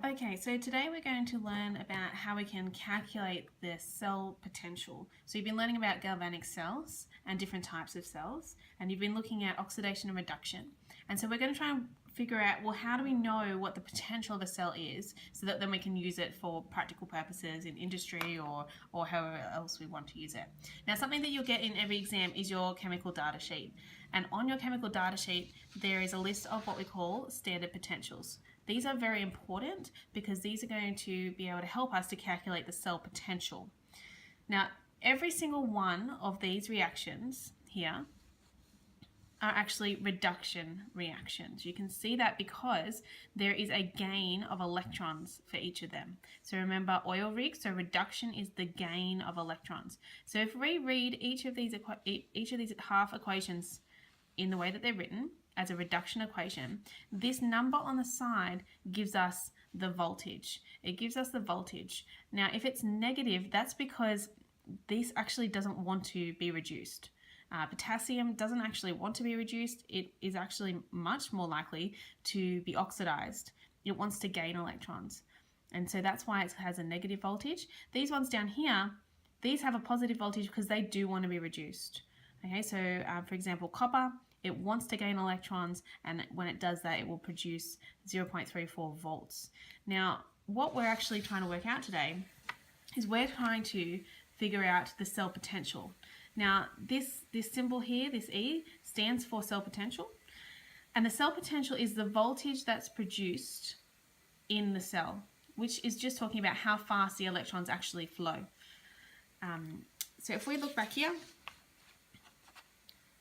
Okay, so today we're going to learn about how we can calculate the cell potential. So you've been learning about galvanic cells and different types of cells, and you've been looking at oxidation and reduction. And so we're going to try and figure out, well, how do we know what the potential of a cell is so that then we can use it for practical purposes in industry or however else we want to use it. Now, something that you'll get in every exam is your chemical data sheet. And on your chemical data sheet, there is a list of what we call standard potentials. These are very important because these are going to be able to help us to calculate the cell potential. Now, every single one of these reactions here are actually reduction reactions. You can see that because there is a gain of electrons for each of them. So remember oil rigs, so reduction is the gain of electrons. So if we read each of these half equations in the way that they're written, as a reduction equation, this number on the side gives us the voltage. It gives us the voltage. Now, if it's negative, that's because this actually doesn't want to be reduced. Potassium doesn't actually want to be reduced. It is actually much more likely to be oxidized. It wants to gain electrons. And so that's why it has a negative voltage. These ones down here, these have a positive voltage because they do want to be reduced. Okay, so for example, copper, it wants to gain electrons, and when it does that, it will produce 0.34 volts. Now, what we're actually trying to work out today is we're trying to figure out the cell potential. Now, this symbol here, this E, stands for cell potential, and the cell potential is the voltage that's produced in the cell, which is just talking about how fast the electrons actually flow. So if we look back here,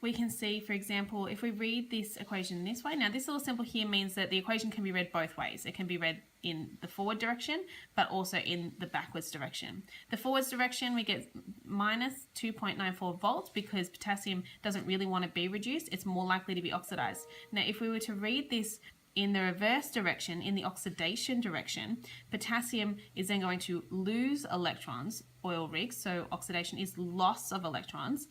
we can see, for example, if we read this equation this way, now this little symbol here means that the equation can be read both ways. It can be read in the forward direction, but also in the backwards direction. The forwards direction, we get minus 2.94 volts because potassium doesn't really want to be reduced. It's more likely to be oxidized. Now, if we were to read this in the reverse direction, in the oxidation direction, potassium is then going to lose electrons, oil rigs, so oxidation is loss of electrons.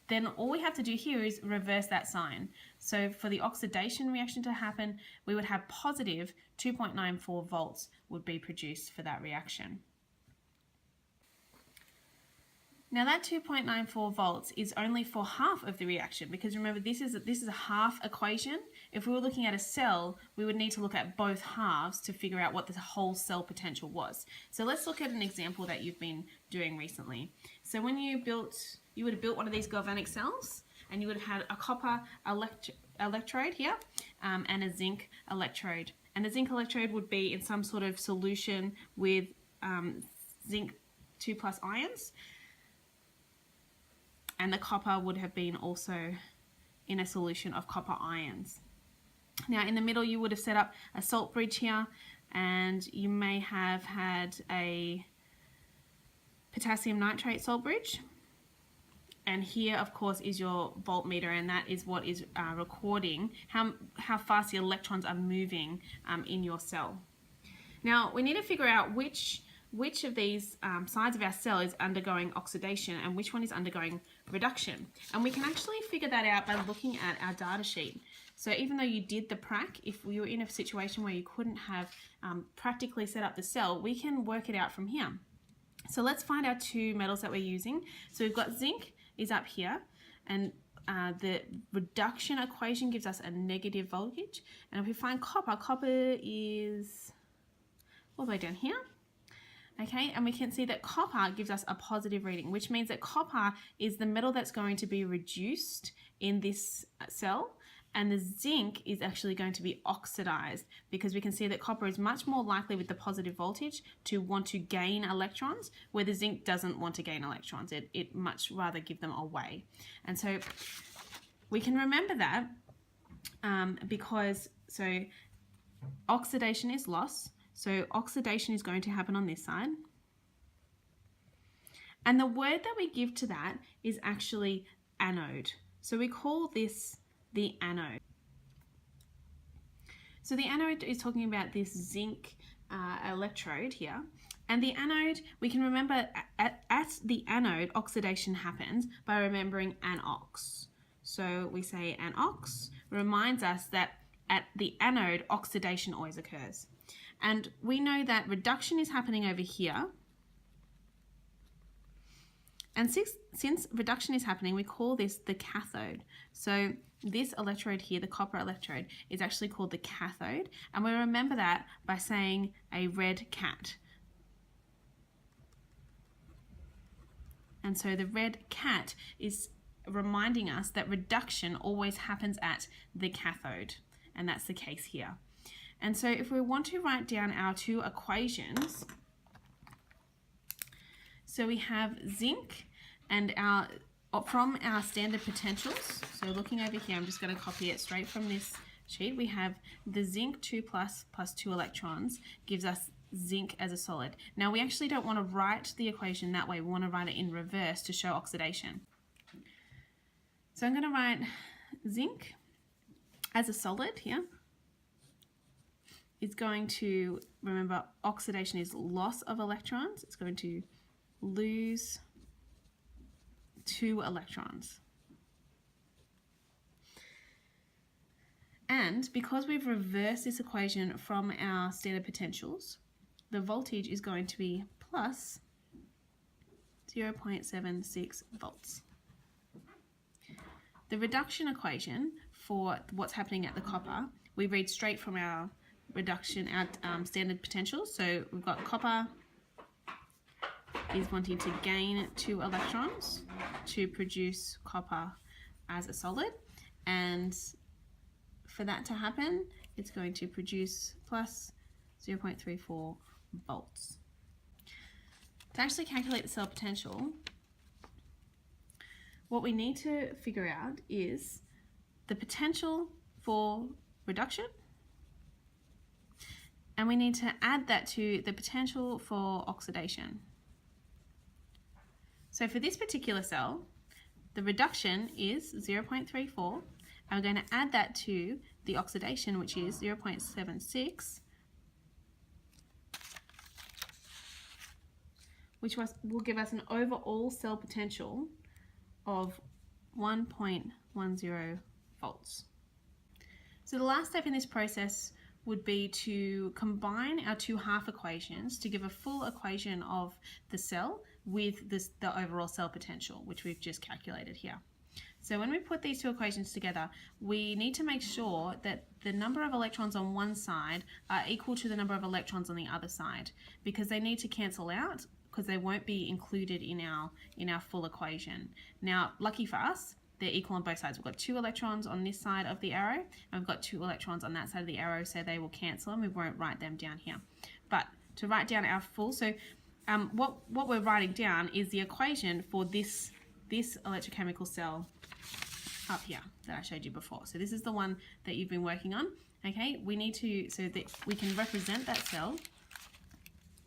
Then all we have to do here is reverse that sign. So for the oxidation reaction to happen, we would have positive 2.94 volts would be produced for that reaction. Now that 2.94 volts is only for half of the reaction, because remember this is a half equation. If we were looking at a cell, we would need to look at both halves to figure out what the whole cell potential was. So let's look at an example that you've been doing recently. So when you would have built one of these galvanic cells, and you would have had a copper electrode here and a zinc electrode. And the zinc electrode would be in some sort of solution with zinc 2+ ions. And the copper would have been also in a solution of copper ions. Now in the middle you would have set up a salt bridge here, and you may have had a potassium nitrate salt bridge. And here, of course, is your voltmeter, and that is what is recording how fast the electrons are moving in your cell. Now, we need to figure out which of these sides of our cell is undergoing oxidation and which one is undergoing reduction. And we can actually figure that out by looking at our data sheet. So even though you did the prac, if we were in a situation where you couldn't have practically set up the cell, we can work it out from here. So let's find our two metals that we're using. So we've got zinc is up here, and the reduction equation gives us a negative voltage. And if we find copper, copper is all the way down here. Okay, and we can see that copper gives us a positive reading, which means that copper is the metal that's going to be reduced in this cell, and the zinc is actually going to be oxidized, because we can see that copper is much more likely with the positive voltage to want to gain electrons, where the zinc doesn't want to gain electrons. It much rather give them away. And so we can remember that because oxidation is loss. So oxidation is going to happen on this side. And the word that we give to that is actually anode. So we call this the anode. So the anode is talking about this zinc electrode here. And the anode, we can remember at the anode, oxidation happens by remembering anox. So we say anox reminds us that at the anode, oxidation always occurs. And we know that reduction is happening over here. And since reduction is happening, we call this the cathode. So this electrode here, the copper electrode, is actually called the cathode. And we remember that by saying a red cat. And so the red cat is reminding us that reduction always happens at the cathode. And that's the case here. And so if we want to write down our two equations, so we have zinc and from our standard potentials, so looking over here, I'm just going to copy it straight from this sheet. We have the zinc 2+ plus 2 electrons gives us zinc as a solid. Now we actually don't want to write the equation that way. We want to write it in reverse to show oxidation. So I'm going to write zinc as a solid here. It's going to, remember, oxidation is loss of electrons. It's going to lose 2 electrons. And because we've reversed this equation from our standard potentials, the voltage is going to be plus 0.76 volts. The reduction equation for what's happening at the copper, we read straight from our reduction at standard potentials. So we've got copper is wanting to gain 2 electrons to produce copper as a solid, and for that to happen, it's going to produce plus 0.34 volts. To actually calculate the cell potential, what we need to figure out is the potential for reduction, and we need to add that to the potential for oxidation. So for this particular cell, the reduction is 0.34, and we're going to add that to the oxidation, which is 0.76, which will give us an overall cell potential of 1.10 volts. So the last step in this process would be to combine our two half equations to give a full equation of the cell with the overall cell potential, which we've just calculated here. So when we put these two equations together, we need to make sure that the number of electrons on one side are equal to the number of electrons on the other side, because they need to cancel out, because they won't be included in our full equation. Now, lucky for us, they're equal on both sides. We've got 2 electrons on this side of the arrow, and we've got 2 electrons on that side of the arrow, so they will cancel, and we won't write them down here. But to write down our full, so what we're writing down is the equation for this electrochemical cell up here that I showed you before. So this is the one that you've been working on. Okay, we need to, so that we can represent that cell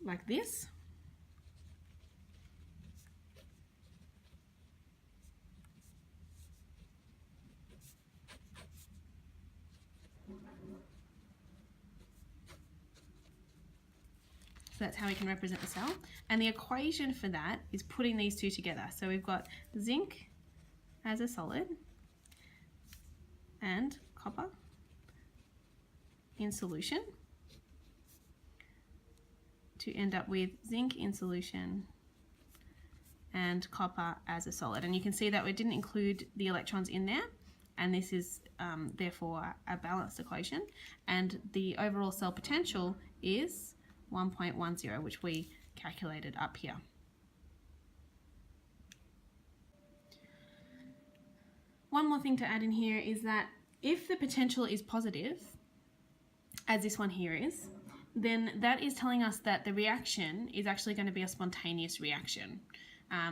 like this. So that's how we can represent the cell. And the equation for that is putting these two together. So we've got zinc as a solid and copper in solution to end up with zinc in solution and copper as a solid. And you can see that we didn't include the electrons in there, and this is therefore a balanced equation. And the overall cell potential is 1.10, which we calculated up here. One more thing to add in here is that if the potential is positive, as this one here is, then that is telling us that the reaction is actually going to be a spontaneous reaction.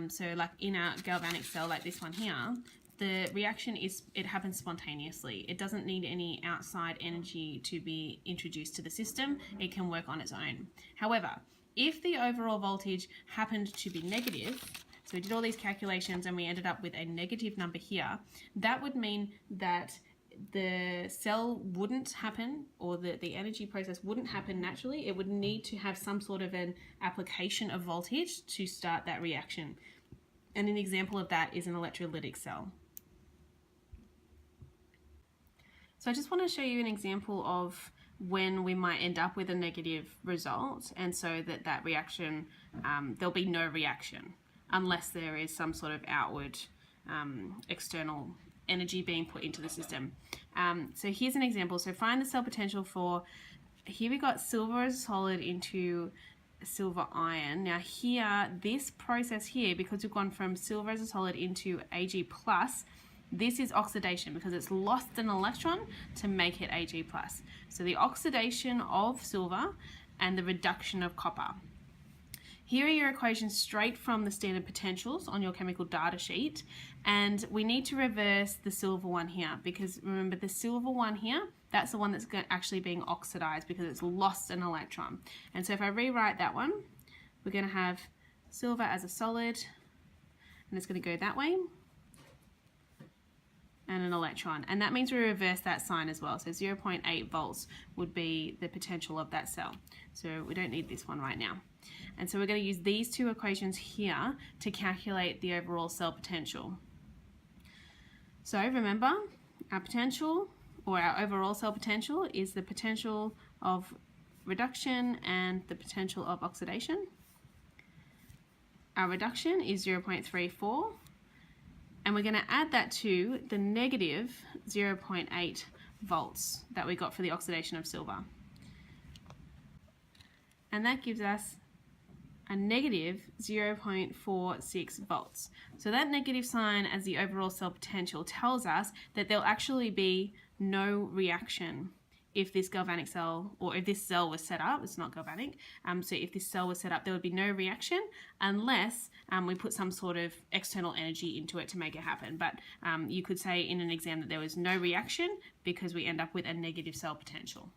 So like in a galvanic cell like this one here, the reaction it happens spontaneously. It doesn't need any outside energy to be introduced to the system. It can work on its own. However, if the overall voltage happened to be negative, so we did all these calculations and we ended up with a negative number here, that would mean that the cell wouldn't happen, or the energy process wouldn't happen naturally. It would need to have some sort of an application of voltage to start that reaction. And an example of that is an electrolytic cell. So I just want to show you an example of when we might end up with a negative result, and so that reaction, there'll be no reaction unless there is some sort of outward external energy being put into the system. So here's an example. So find the cell potential for, here we got silver as a solid into silver ion. Now here, this process here, because we've gone from silver as a solid into Ag+, this is oxidation because it's lost an electron to make it Ag+. So the oxidation of silver and the reduction of copper. Here are your equations straight from the standard potentials on your chemical data sheet, and we need to reverse the silver one here because remember the silver one here, that's the one that's actually being oxidized because it's lost an electron. And so if I rewrite that one, we're going to have silver as a solid, and it's going to go that way, and an electron, and that means we reverse that sign as well. So 0.8 volts would be the potential of that cell. So we don't need this one right now. And so we're going to use these two equations here to calculate the overall cell potential. So remember, our potential, or our overall cell potential, is the potential of reduction and the potential of oxidation. Our reduction is 0.34. And we're going to add that to the negative 0.8 volts that we got for the oxidation of silver. And that gives us a negative 0.46 volts. So that negative sign as the overall cell potential tells us that there'll actually be no reaction if this galvanic cell, or if this cell was set up. It's not galvanic, so if this cell was set up, there would be no reaction unless we put some sort of external energy into it to make it happen. But you could say in an exam that there was no reaction because we end up with a negative cell potential.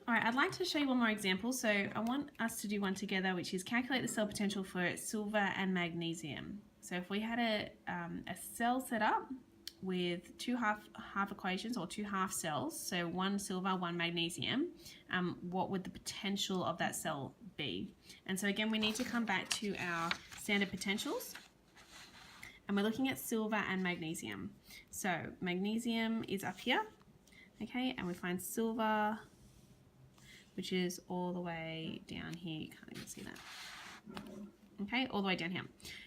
All right, I'd like to show you one more example. So I want us to do one together, which is calculate the cell potential for silver and magnesium. So if we had a cell set up with two half equations, or two half cells, so one silver, one magnesium, what would the potential of that cell be? And so again, we need to come back to our standard potentials, and we're looking at silver and magnesium. So magnesium is up here, okay, and we find silver, which is all the way down here. You can't even see that. Okay, all the way down here.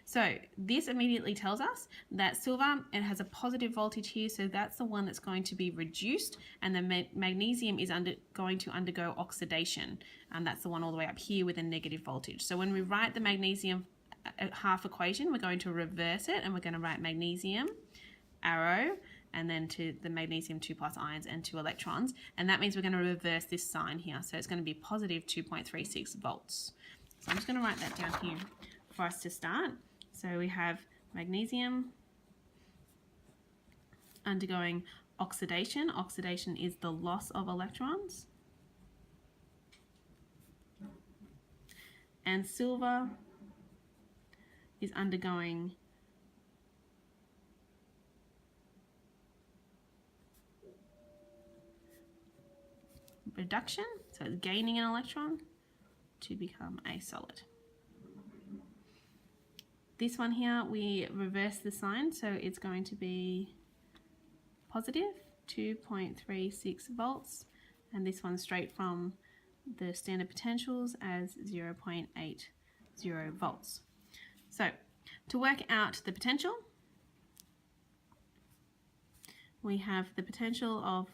So this immediately tells us that silver, it has a positive voltage here, so that's the one that's going to be reduced, and the magnesium is going to undergo oxidation, and that's the one all the way up here with a negative voltage. So when we write the magnesium half equation, we're going to reverse it, and we're going to write magnesium, arrow, and then to the magnesium 2+ ions and 2 electrons, and that means we're going to reverse this sign here, so it's going to be positive 2.36 volts. So I'm just going to write that down here for us to start. So we have magnesium undergoing oxidation. Oxidation is the loss of electrons. And silver is undergoing reduction, so it's gaining an electron to become a solid. This one here, we reverse the sign, so it's going to be positive 2.36 volts, and this one straight from the standard potentials as 0.80 volts. So to work out the potential, we have the potential of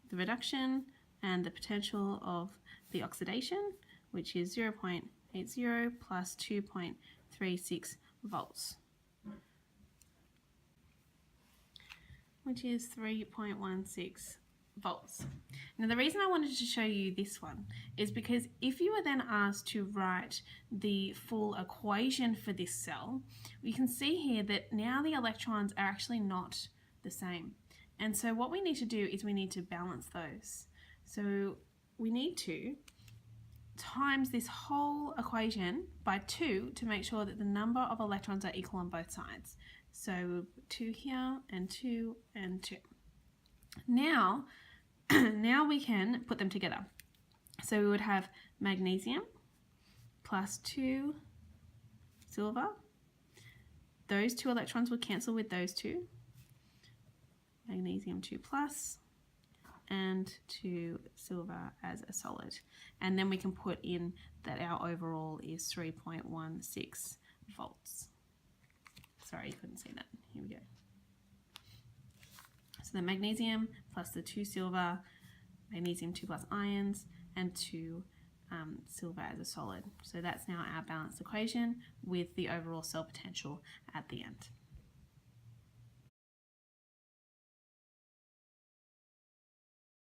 the reduction and the potential of the oxidation, which is 0.80 plus 2.36 volts, which is 3.16 volts. Now the reason I wanted to show you this one is because if you were then asked to write the full equation for this cell, you can see here that now the electrons are actually not the same. And so what we need to do is we need to balance those. So we need to times this whole equation by 2 to make sure that the number of electrons are equal on both sides. So 2 here and 2 and 2. Now we can put them together. So we would have magnesium plus 2 silver. Those 2 electrons would cancel with those 2. Magnesium 2 plus and 2 silver as a solid. And then we can put in that our overall is 3.16 volts. Sorry, you couldn't see that. Here we go. So the magnesium plus the 2 silver, magnesium 2 plus ions, and 2 silver as a solid. So that's now our balanced equation with the overall cell potential at the end.